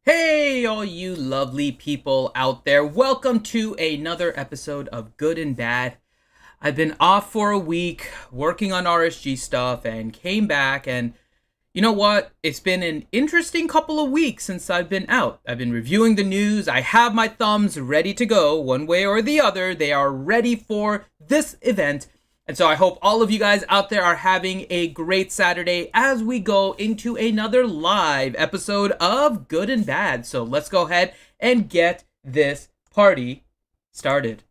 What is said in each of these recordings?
Hey, all you lovely people out there. Welcome to another episode of Good and Bad. I've been off for a week working on RSG stuff and came back, and you know what? It's been an interesting couple of weeks since I've been out. I've been reviewing the news. I have my thumbs ready to go one way or the other. They are ready for this event. And so I hope all of you guys out there are having a great Saturday as we go into another live episode of Good and Bad. So let's go ahead and get this party started.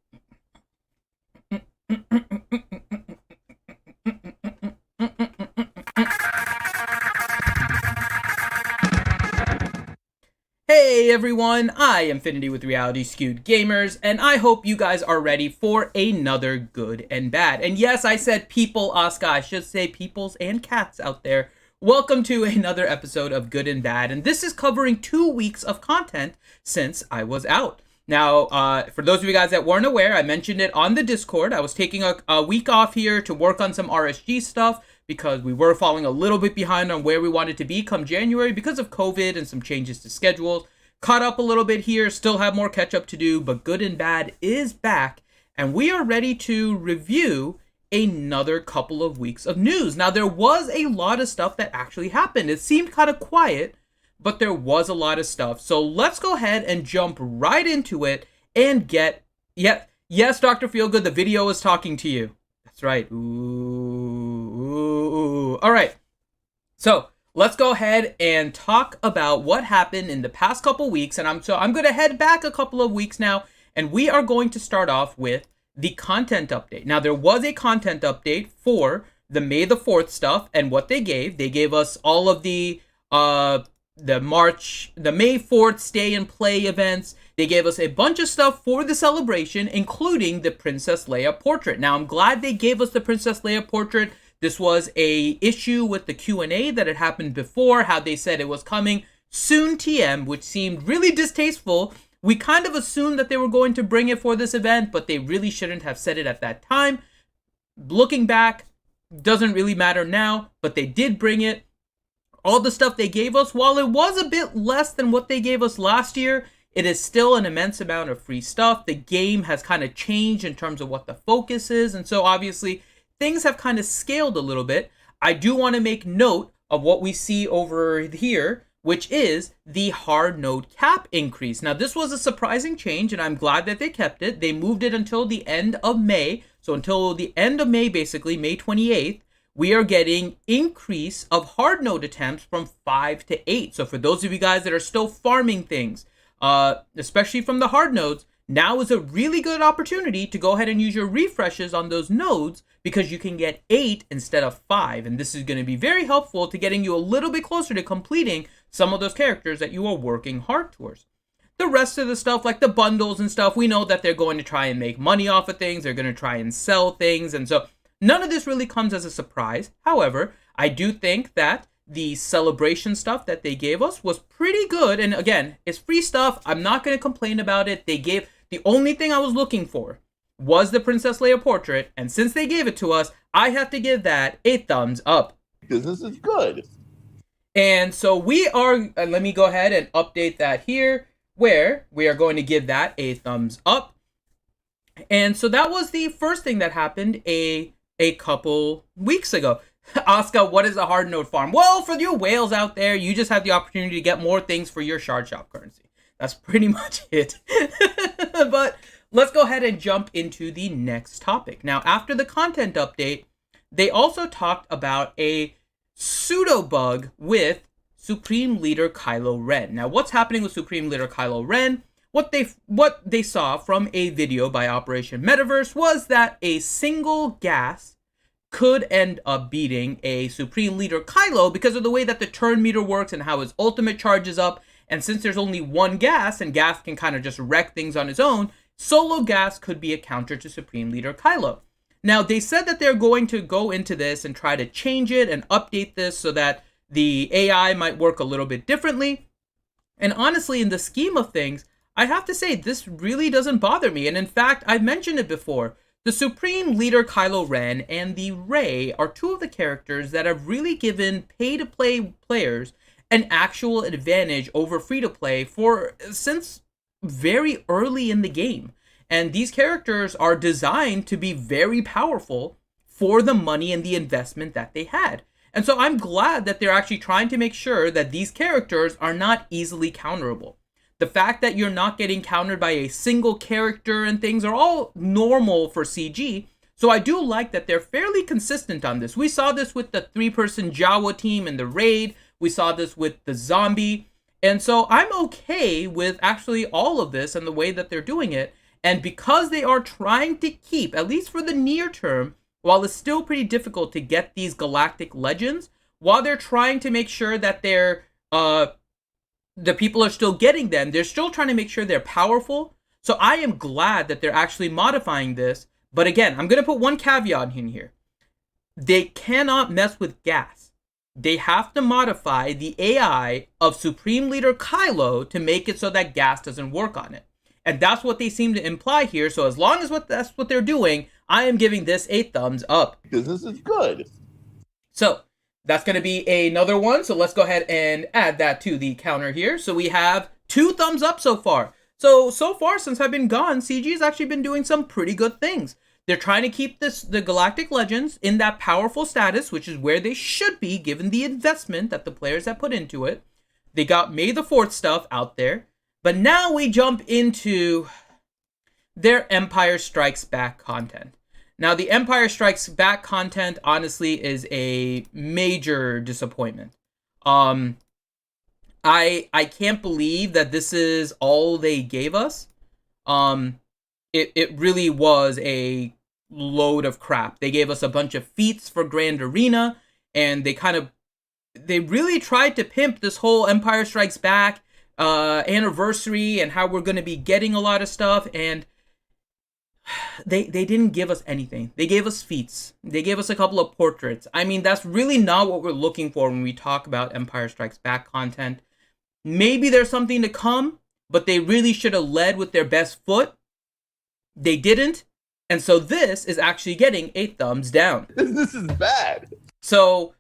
Hey everyone, I am Infinity with Reality Skewed Gamers, and I hope you guys are ready for another Good and Bad. And yes, I said people, Oscar, I should say peoples and cats out there. Welcome to another episode of Good and Bad, and this is covering 2 weeks of content since I was out. Now, for those of you guys that weren't aware, I mentioned it on the Discord. I was taking a week off here to work on some RSG stuff because we were falling a little bit behind on where we wanted to be come January because of COVID and some changes to schedules. Caught up a little bit here, still have more catch up to do, but Good and Bad is back, and we are ready to review another couple of weeks of news. Now, there was a lot of stuff that actually happened. It seemed kind of quiet, but there was a lot of stuff. So let's go ahead and jump right into it and get... Yes, Dr. Feelgood, the video is talking to you. That's right. Ooh. All right. So let's go ahead and talk about what happened in the past couple weeks. And I'm going to head back a couple of weeks now, and we are going to start off with the content update. Now, there was a content update for the May the 4th stuff and what they gave. They gave us all of the May 4th stay and play events. They gave us a bunch of stuff for the celebration, including the Princess Leia portrait. Now, I'm glad they gave us the Princess Leia portrait. This was a issue with the Q&A that had happened before, how they said it was coming soon TM, which seemed really distasteful. We kind of assumed that they were going to bring it for this event, but they really shouldn't have said it at that time. Looking back, doesn't really matter now, but they did bring it. All the stuff they gave us, while it was a bit less than what they gave us last year, it is still an immense amount of free stuff. The game has kind of changed in terms of what the focus is, and so obviously things have kind of scaled a little bit. I do want to make note of what we see over here, which is the hard node cap increase. Now, this was a surprising change, and I'm glad that they kept it. They moved it until the end of May. So until the end of May, basically, May 28th, we are getting increase of hard node attempts from 5 to 8. So for those of you guys that are still farming things, especially from the hard nodes, now is a really good opportunity to go ahead and use your refreshes on those nodes because you can get 8 instead of 5. And this is going to be very helpful to getting you a little bit closer to completing some of those characters that you are working hard towards. The rest of the stuff, like the bundles and stuff, we know that they're going to try and make money off of things. They're going to try and sell things. And so none of this really comes as a surprise. However, I do think that the celebration stuff that they gave us was pretty good. And again, it's free stuff. I'm not going to complain about it. The only thing I was looking for was the Princess Leia portrait. And since they gave it to us, I have to give that a thumbs up. Business is good. And so we are, let me go ahead and update that here, where we are going to give that a thumbs up. And so that was the first thing that happened a couple weeks ago. Oscar, what is a hard node farm? Well, for you whales out there, you just have the opportunity to get more things for your shard shop currency. That's pretty much it. But let's go ahead and jump into the next topic. Now, after the content update, they also talked about a pseudo bug with Supreme Leader Kylo Ren. Now, what's happening with Supreme Leader Kylo Ren? What they saw from a video by Operation Metaverse was that a single gas could end up beating a Supreme Leader Kylo because of the way that the turn meter works and how his ultimate charges up. And since there's only one gas, and gas can kind of just wreck things on its own, solo gas could be a counter to Supreme Leader Kylo. Now, they said that they're going to go into this and try to change it and update this so that the AI might work a little bit differently. And honestly, in the scheme of things, I have to say this really doesn't bother me. And in fact, I've mentioned it before. The Supreme Leader Kylo Ren and the Rey are two of the characters that have really given pay-to-play players an actual advantage over free-to-play since very early in the game. And these characters are designed to be very powerful for the money and the investment that they had. And so I'm glad that they're actually trying to make sure that these characters are not easily counterable. The fact that you're not getting countered by a single character and things are all normal for CG. So I do like that they're fairly consistent on this. We saw this with the 3-person Jawa team in the raid. We saw this with the zombie. And so I'm okay with actually all of this and the way that they're doing it. And because they are trying to keep, at least for the near term, while it's still pretty difficult to get these galactic legends, while they're trying to make sure that the people are still getting them, they're still trying to make sure they're powerful. So I am glad that they're actually modifying this. But again, I'm going to put one caveat in here. They cannot mess with gas. They have to modify the AI of Supreme Leader Kylo to make it so that gas doesn't work on it. And that's what they seem to imply here. So as long as that's what they're doing, I am giving this a thumbs up. Because this is good. So that's going to be another one. So let's go ahead and add that to the counter here. So we have 2 thumbs up so far. So far since I've been gone, CG has actually been doing some pretty good things. They're trying to keep the Galactic Legends in that powerful status, which is where they should be given the investment that the players have put into it. They got May the 4th stuff out there. But now we jump into their Empire Strikes Back content. Now, the Empire Strikes Back content, honestly, is a major disappointment. I can't believe that this is all they gave us. It really was a load of crap. They gave us a bunch of feats for Grand Arena, and they really tried to pimp this whole Empire Strikes Back anniversary and how we're going to be getting a lot of stuff, and they didn't give us anything. They gave us feats. They gave us a couple of portraits. I mean, that's really not what we're looking for when we talk about Empire Strikes Back content. Maybe there's something to come, but they really should have led with their best foot. They didn't, and so this is actually getting a thumbs down. This is bad. So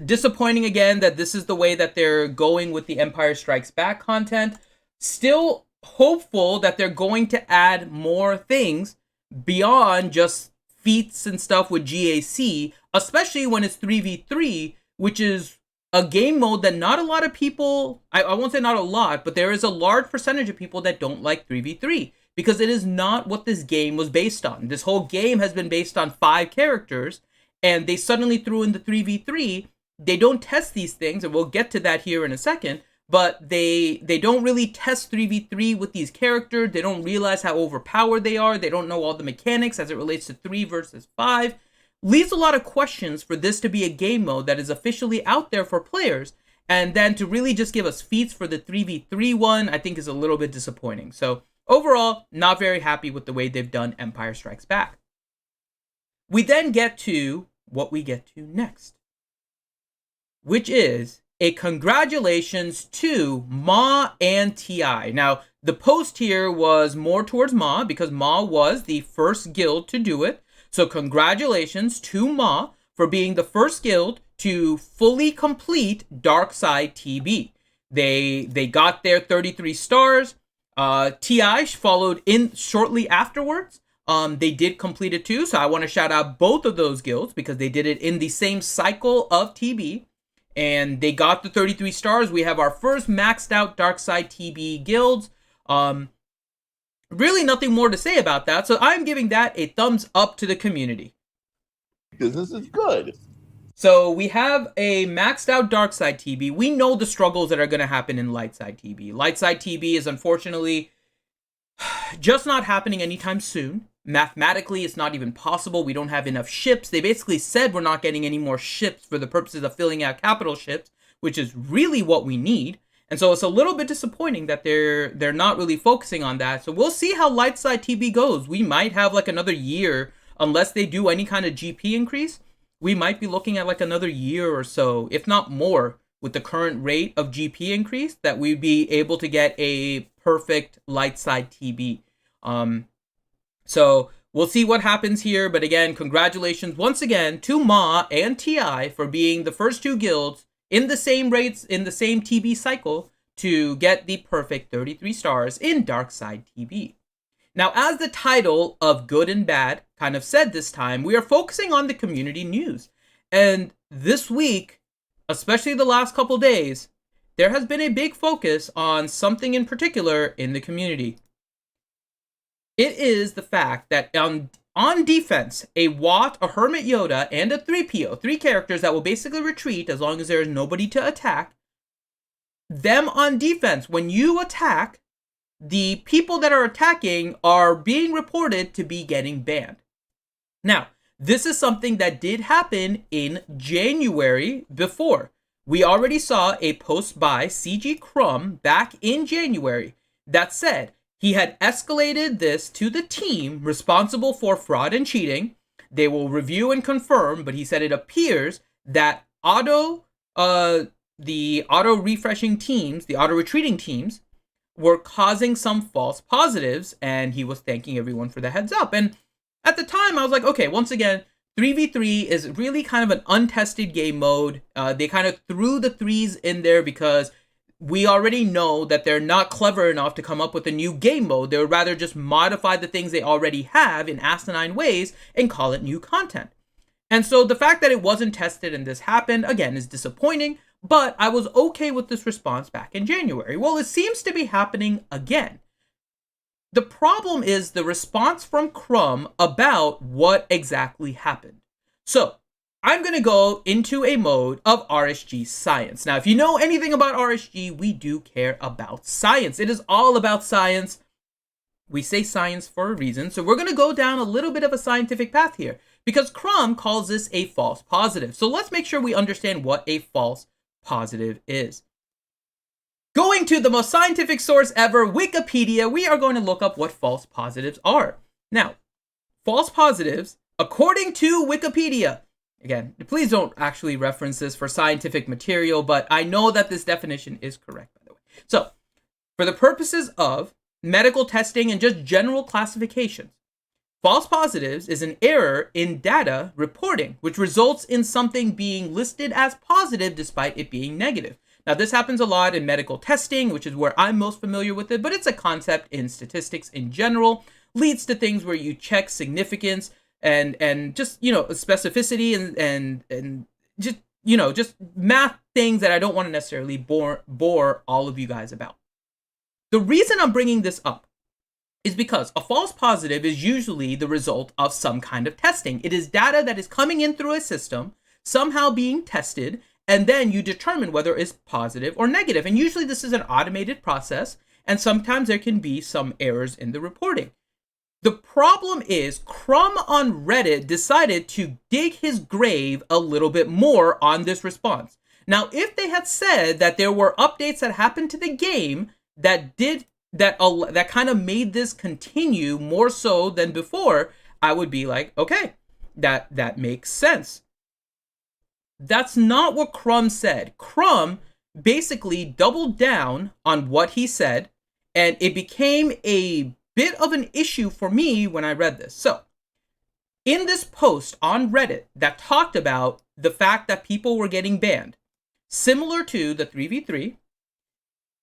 disappointing again that this is the way that they're going with the Empire Strikes Back content. Still hopeful that they're going to add more things beyond just feats and stuff with GAC, especially when it's 3v3, which is a game mode that not a lot of people, I won't say not a lot, but there is a large percentage of people that don't like 3v3 because it is not what this game was based on. This whole game has been based on 5 characters, and they suddenly threw in the 3v3. They don't test these things, and we'll get to that here in a second, but they don't really test 3v3 with these characters. They don't realize how overpowered they are. They don't know all the mechanics as it relates to 3 versus 5. Leaves a lot of questions for this to be a game mode that is officially out there for players, and then to really just give us feats for the 3v3 one, I think is a little bit disappointing. So overall, not very happy with the way they've done Empire Strikes Back. We then get to what we get to next, which is a congratulations to Ma and Ti. Now, the post here was more towards Ma because Ma was the first guild to do it. So congratulations to Ma for being the first guild to fully complete Darkside TB. They got their 33 stars. Ti followed in shortly afterwards. They did complete it too, so I want to shout out both of those guilds because they did it in the same cycle of TB, and they got the 33 stars. We have our first maxed out Darkside TB guilds. Really nothing more to say about that, so I'm giving that a thumbs up to the community. Because this is good. So we have a maxed out Darkside TB. We know the struggles that are going to happen in Lightside TB. Lightside TB is unfortunately just not happening anytime soon. Mathematically, it's not even possible. We don't have enough ships. They basically said we're not getting any more ships for the purposes of filling out capital ships, which is really what we need. And so it's a little bit disappointing that they're not really focusing on that. So we'll see how Lightside TB goes. We might have like another year, unless they do any kind of GP increase. We might be looking at like another year or so, if not more, with the current rate of GP increase, that we'd be able to get a perfect Lightside TB. So we'll see what happens here. But again, congratulations once again to Ma and Ti for being the first 2 guilds in the same rates, in the same TB cycle, to get the perfect 33 stars in Darkside TB. Now, as the title of Good and Bad kind of said this time, we are focusing on the community news. And this week, especially the last couple days, there has been a big focus on something in particular in the community. It is the fact that on defense, a Watt, a Hermit Yoda, and a 3PO, 3 characters that will basically retreat as long as there is nobody to attack, them on defense, when you attack, the people that are attacking are being reported to be getting banned. Now, this is something that did happen in January before. We already saw a post by CG Crumb back in January that said he had escalated this to the team responsible for fraud and cheating. They will review and confirm, but he said it appears that the auto refreshing teams, the auto retreating teams, were causing some false positives, and he was thanking everyone for the heads up. And at the time, I was like, okay, once again, 3v3 is really kind of an untested game mode. They kind of threw the 3s in there because we already know that they're not clever enough to come up with a new game mode. They would rather just modify the things they already have in asinine ways and call it new content. And so the fact that it wasn't tested and this happened, again, is disappointing, but I was okay with this response back in January. Well, it seems to be happening again. The problem is the response from Crumb about what exactly happened. So, I'm going to go into a mode of RSG science. Now, if you know anything about RSG, we do care about science. It is all about science. We say science for a reason, so we're going to go down a little bit of a scientific path here, because Crumb calls this a false positive. So let's make sure we understand what a false positive is. Going to the most scientific source ever, Wikipedia, we are going to look up what false positives are. Now, false positives, according to Wikipedia, again, please don't actually reference this for scientific material, but I know that this definition is correct, by the way. So, for the purposes of medical testing and just general classifications, false positives is an error in data reporting, which results in something being listed as positive despite it being negative. Now, this happens a lot in medical testing, which is where I'm most familiar with it, but it's a concept in statistics in general, leads to things where you check significance and just, specificity and just, just math things that I don't want to necessarily bore all of you guys about. The reason I'm bringing this up is because a false positive is usually the result of some kind of testing. It is data that is coming in through a system, somehow being tested, and then you determine whether it's positive or negative. And usually this is an automated process, and sometimes there can be some errors in the reporting. The problem is Crumb on Reddit decided to dig his grave a little bit more on this response. Now, if they had said that there were updates that happened to the game that kind of made this continue more so than before, I would be like, okay, that makes sense. That's not what Crumb said. Crumb basically doubled down on what he said, and it became a bit of an issue for me when I read this. So, in this post on Reddit that talked about the fact that people were getting banned, similar to the 3v3,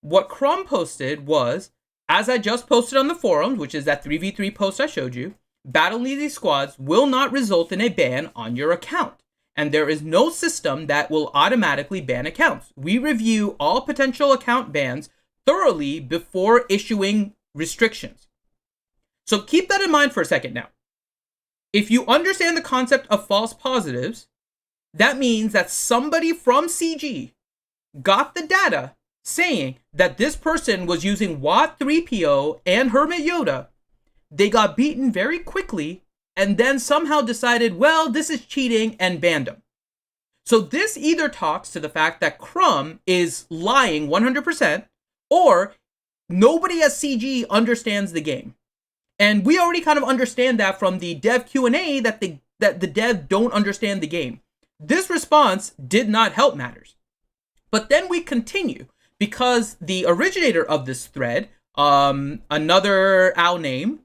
what Crumb posted was, as I just posted on the forums, which is that 3v3 post I showed you, Battle Easy Squads will not result in a ban on your account. And there is no system that will automatically ban accounts. We review all potential account bans thoroughly before issuing restrictions. So keep that in mind for a second now. If you understand the concept of false positives, that means that somebody from CG got the data saying that this person was using Watt 3PO and Hermit Yoda. They got beaten very quickly and then somehow decided, well, this is cheating, and banned him. So this either talks to the fact that Crumb is lying 100%, or nobody at CG understands the game. And we already kind of understand that from the dev Q&A that the dev don't understand the game. This response did not help matters. But then we continue, because the originator of this thread, another owl name,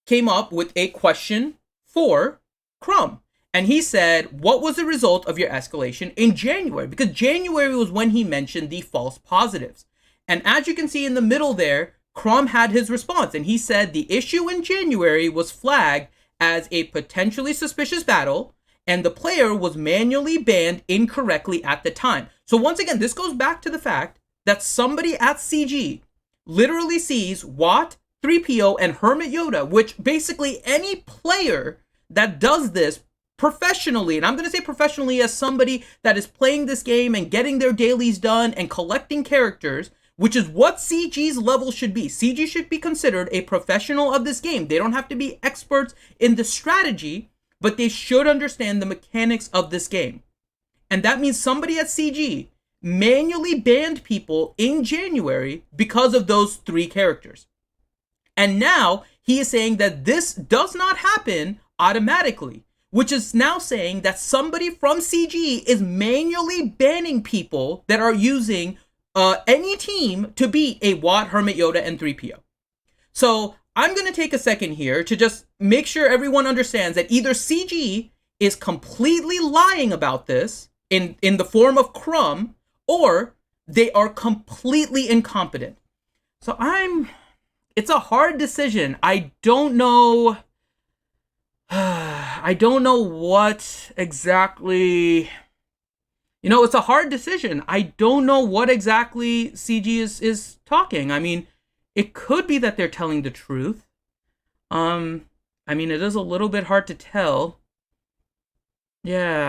came up with a question for Crumb. And he said, what was the result of your escalation in January? Because January was when he mentioned the false positives. And as you can see in the middle there, Crumb had his response. And he said the issue in January was flagged as a potentially suspicious battle, and the player was manually banned incorrectly at the time. So once again, this goes back to the fact that somebody at CG literally sees Watt, 3PO, and Hermit Yoda, which basically any player that does this professionally, and I'm going to say professionally as somebody that is playing this game and getting their dailies done and collecting characters, which is what CG's level should be. CG should be considered a professional of this game. They don't have to be experts in the strategy, but they should understand the mechanics of this game. And that means somebody at CG manually banned people in January because of those 3 characters. And now he is saying that this does not happen automatically, which is now saying that somebody from CG is manually banning people that are using any team to beat a Watt, Hermit Yoda, and 3PO. So I'm going to take a second here to just make sure everyone understands that either CG is completely lying about this in the form of Crumb, or they are completely incompetent. So it's a hard decision. I don't know what exactly, it's a hard decision. I don't know what exactly CG is talking. I mean, it could be that they're telling the truth. It is a little bit hard to tell. Yeah,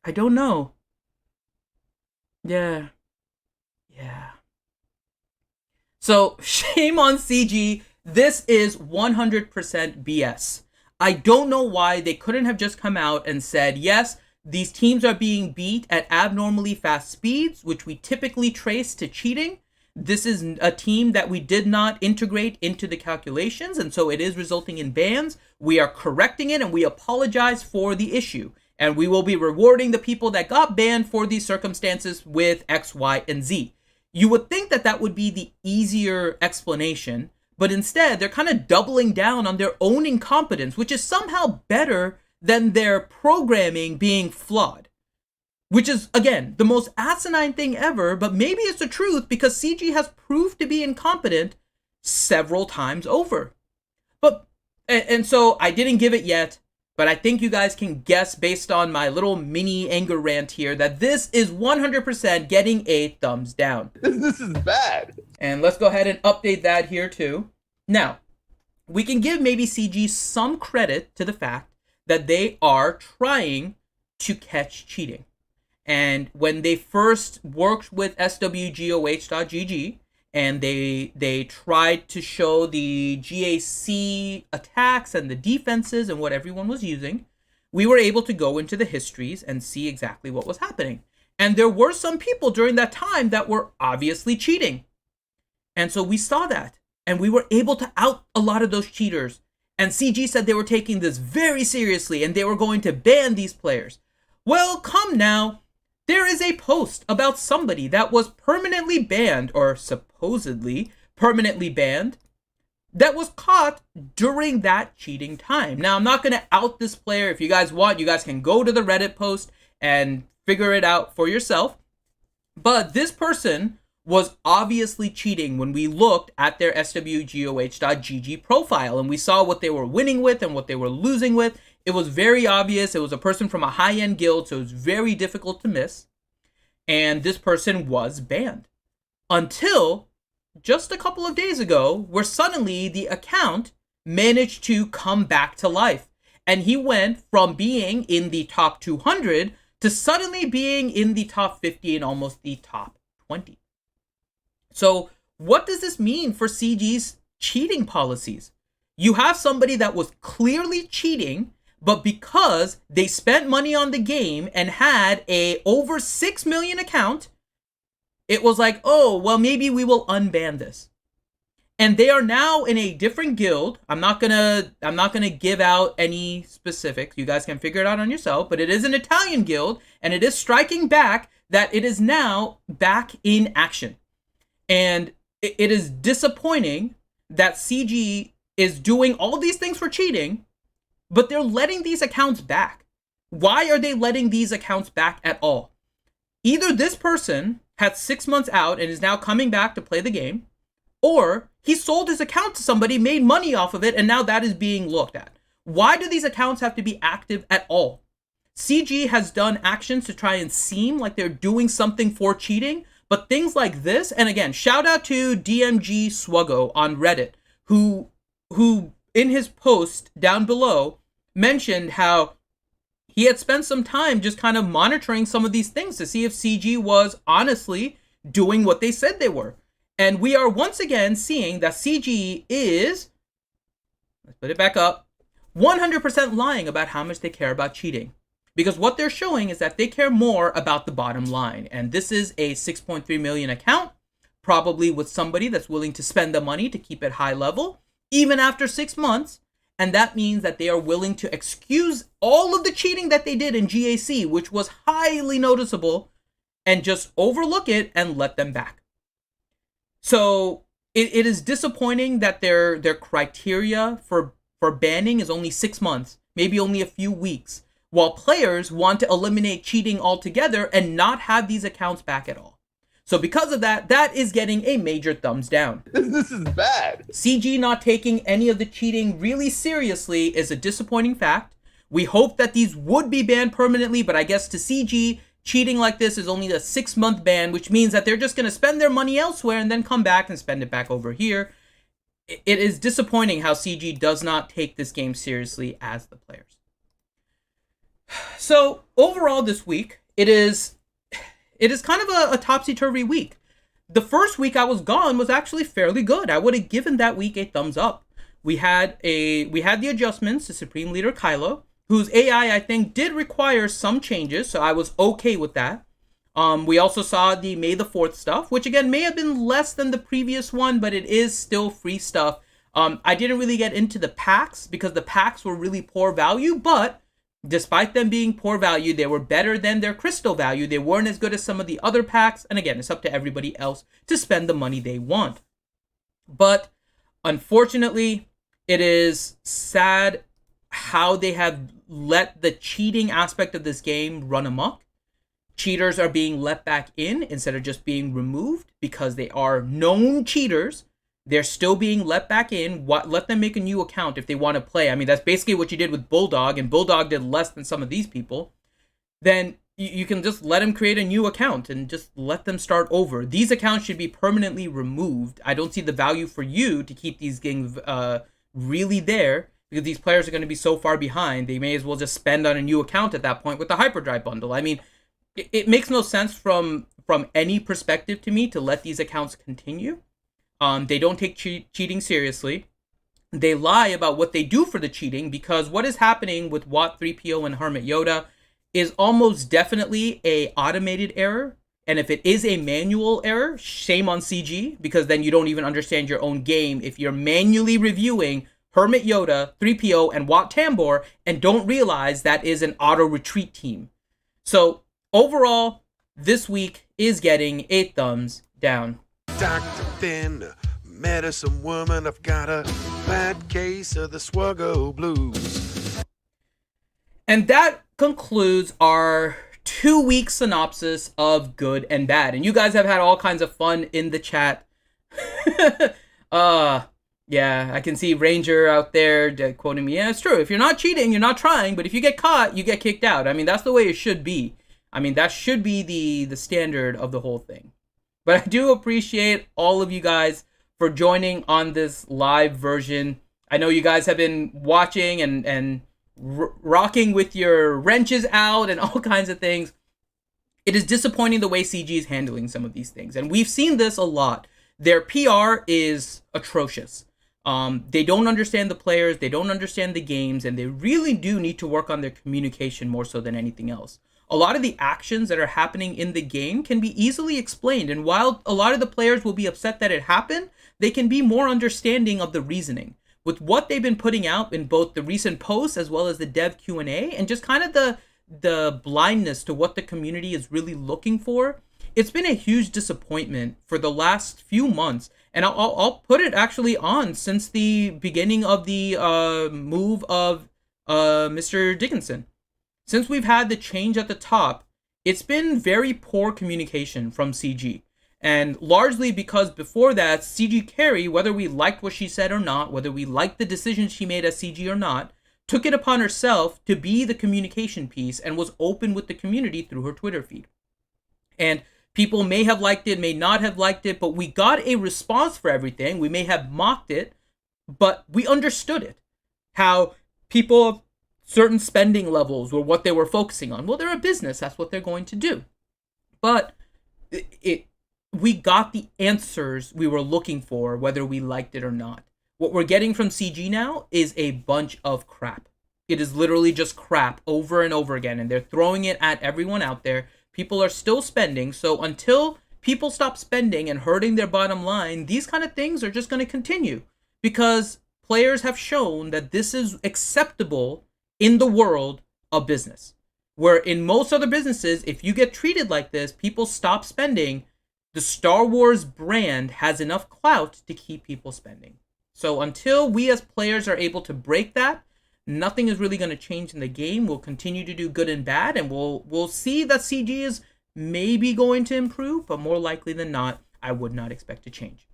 I don't know. Yeah. So, shame on CG. This is 100% BS. I don't know why they couldn't have just come out and said, yes, these teams are being beat at abnormally fast speeds, which we typically trace to cheating. This is a team that we did not integrate into the calculations, and so it is resulting in bans. We are correcting it, and we apologize for the issue. And we will be rewarding the people that got banned for these circumstances with X, Y, and Z. You would think that that would be the easier explanation, but instead they're kind of doubling down on their own incompetence, which is somehow better than their programming being flawed. Which is, again, the most asinine thing ever, but maybe it's the truth because CG has proved to be incompetent several times over. And so I didn't give it yet, but I think you guys can guess based on my little mini anger rant here that this is 100% getting a thumbs down. This is bad. And let's go ahead and update that here too. Now, we can give maybe CG some credit to the fact that they are trying to catch cheating. And when they first worked with SWGOH.GG and they tried to show the GAC attacks and the defenses and what everyone was using, we were able to go into the histories and see exactly what was happening. And there were some people during that time that were obviously cheating. And so we saw that. And we were able to out a lot of those cheaters. And CG said they were taking this very seriously and they were going to ban these players. Well, come now. There is a post about somebody that was permanently banned, or supposedly permanently banned, that was caught during that cheating time. Now, I'm not going to out this player. If you guys want, you guys can go to the Reddit post and figure it out for yourself. But this person was obviously cheating when we looked at their SWGOH.GG profile and we saw what they were winning with and what they were losing with. It was very obvious. It was a person from a high-end guild, so it was very difficult to miss. And this person was banned. Until just a couple of days ago, where suddenly the account managed to come back to life. And he went from being in the top 200 to suddenly being in the top 50 and almost the top 20. So what does this mean for CG's cheating policies? You have somebody that was clearly cheating, but because they spent money on the game and had a over 6 million account, it was like, oh, well, maybe we will unban this. And they are now in a different guild. I'm not gonna give out any specifics. You guys can figure it out on yourself, but it is an Italian guild, and it is striking back that it is now back in action. And it is disappointing that CG is doing all these things for cheating, but they're letting these accounts back. Why are they letting these accounts back at all? Either this person had 6 months out and is now coming back to play the game, or he sold his account to somebody, made money off of it, and now that is being looked at. Why do these accounts have to be active at all? CG has done actions to try and seem like they're doing something for cheating, but things like this, and again, shout out to DMG SWGOH on Reddit, who in his post down below mentioned how he had spent some time just kind of monitoring some of these things to see if CG was honestly doing what they said they were. And we are once again seeing that CG is, let's put it back up, 100% lying about how much they care about cheating. Because what they're showing is that they care more about the bottom line. And this is a 6.3 million account, probably with somebody that's willing to spend the money to keep it high level, even after 6 months. And that means that they are willing to excuse all of the cheating that they did in GAC, which was highly noticeable, and just overlook it and let them back. So it is disappointing that their criteria for banning is only 6 months, maybe only a few weeks, while players want to eliminate cheating altogether and not have these accounts back at all. So because of that, that is getting a major thumbs down. This is bad. CG not taking any of the cheating really seriously is a disappointing fact. We hope that these would be banned permanently, but I guess to CG, cheating like this is only a 6-month ban, which means that they're just going to spend their money elsewhere and then come back and spend it back over here. It is disappointing how CG does not take this game seriously as the players. So overall this week, it is kind of a topsy-turvy week. The first week I was gone was actually fairly good. I would have given that week a thumbs up. We had the adjustments to Supreme Leader Kylo, whose AI I think did require some changes, so I was okay with that. We also saw the May the 4th stuff, which again may have been less than the previous one, but it is still free stuff. I didn't really get into the packs because the packs were really poor value, but despite them being poor value, they were better than their crystal value. They weren't as good as some of the other packs. And again, it's up to everybody else to spend the money they want. But unfortunately, it is sad how they have let the cheating aspect of this game run amok. Cheaters are being let back in instead of just being removed because they are known cheaters. They're still being let back in. Let them make a new account if they want to play. I mean, that's basically what you did with Bulldog, and Bulldog did less than some of these people. Then you can just let them create a new account and just let them start over. These accounts should be permanently removed. I don't see the value for you to keep these games really there because these players are going to be so far behind. They may as well just spend on a new account at that point with the Hyperdrive bundle. I mean, it makes no sense from any perspective to me to let these accounts continue. They don't take cheating seriously. They lie about what they do for the cheating because what is happening with Watt 3PO and Hermit Yoda is almost definitely a automated error. And if it is a manual error, shame on CG because then you don't even understand your own game if you're manually reviewing Hermit Yoda, 3PO, and Watt Tambor and don't realize that is an auto retreat team. So overall, this week is getting a thumbs down. Dr. Thin, medicine woman, I've got a bad case of the SWGOH blues. And that concludes our 2-week synopsis of good and bad. And you guys have had all kinds of fun in the chat. Yeah, I can see Ranger out there quoting me. Yeah, it's true. If you're not cheating, you're not trying. But if you get caught, you get kicked out. I mean, that's the way it should be. I mean, that should be the standard of the whole thing. But I do appreciate all of you guys for joining on this live version. I know you guys have been watching and rocking with your wrenches out and all kinds of things. It is disappointing the way CG is handling some of these things. And we've seen this a lot. Their PR is atrocious. They don't understand the players, they don't understand the games, and they really do need to work on their communication more so than anything else. A lot of the actions that are happening in the game can be easily explained, and while a lot of the players will be upset that it happened, they can be more understanding of the reasoning. With what they've been putting out in both the recent posts as well as the dev Q&A, and just kind of the blindness to what the community is really looking for, it's been a huge disappointment for the last few months. And I'll put it actually on since the beginning of the move of Mr. Dickinson. Since we've had the change at the top, it's been very poor communication from CG. And largely because before that, CG Carey, whether we liked what she said or not, whether we liked the decisions she made as CG or not, took it upon herself to be the communication piece and was open with the community through her Twitter feed. And people may have liked it, may not have liked it, but we got a response for everything. We may have mocked it, but we understood it. How people, certain spending levels were what they were focusing on. Well, they're a business. That's what they're going to do. But we got the answers we were looking for, whether we liked it or not. What we're getting from CG now is a bunch of crap. It is literally just crap over and over again, and they're throwing it at everyone out there. People are still spending, so until people stop spending and hurting their bottom line, these kind of things are just going to continue, because players have shown that this is acceptable in the world of business. Where in most other businesses, if you get treated like this, people stop spending. The Star Wars brand has enough clout to keep people spending. So until we as players are able to break that, nothing is really going to change in the game. We'll continue to do good and bad, and we'll see that CG is maybe going to improve, but more likely than not, I would not expect to change.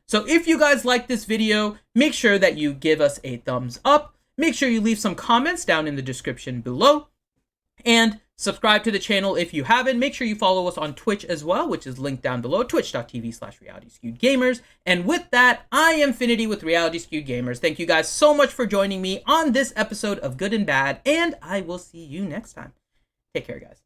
So if you guys like this video, make sure that you give us a thumbs up. Make sure you leave some comments down in the description below. And subscribe to the channel if you haven't. Make sure you follow us on Twitch as well, which is linked down below, twitch.tv/RealitySkewedGamers. And with that, I am Finity with Reality Skewed Gamers. Thank you guys so much for joining me on this episode of Good and Bad, and I will see you next time. Take care, guys.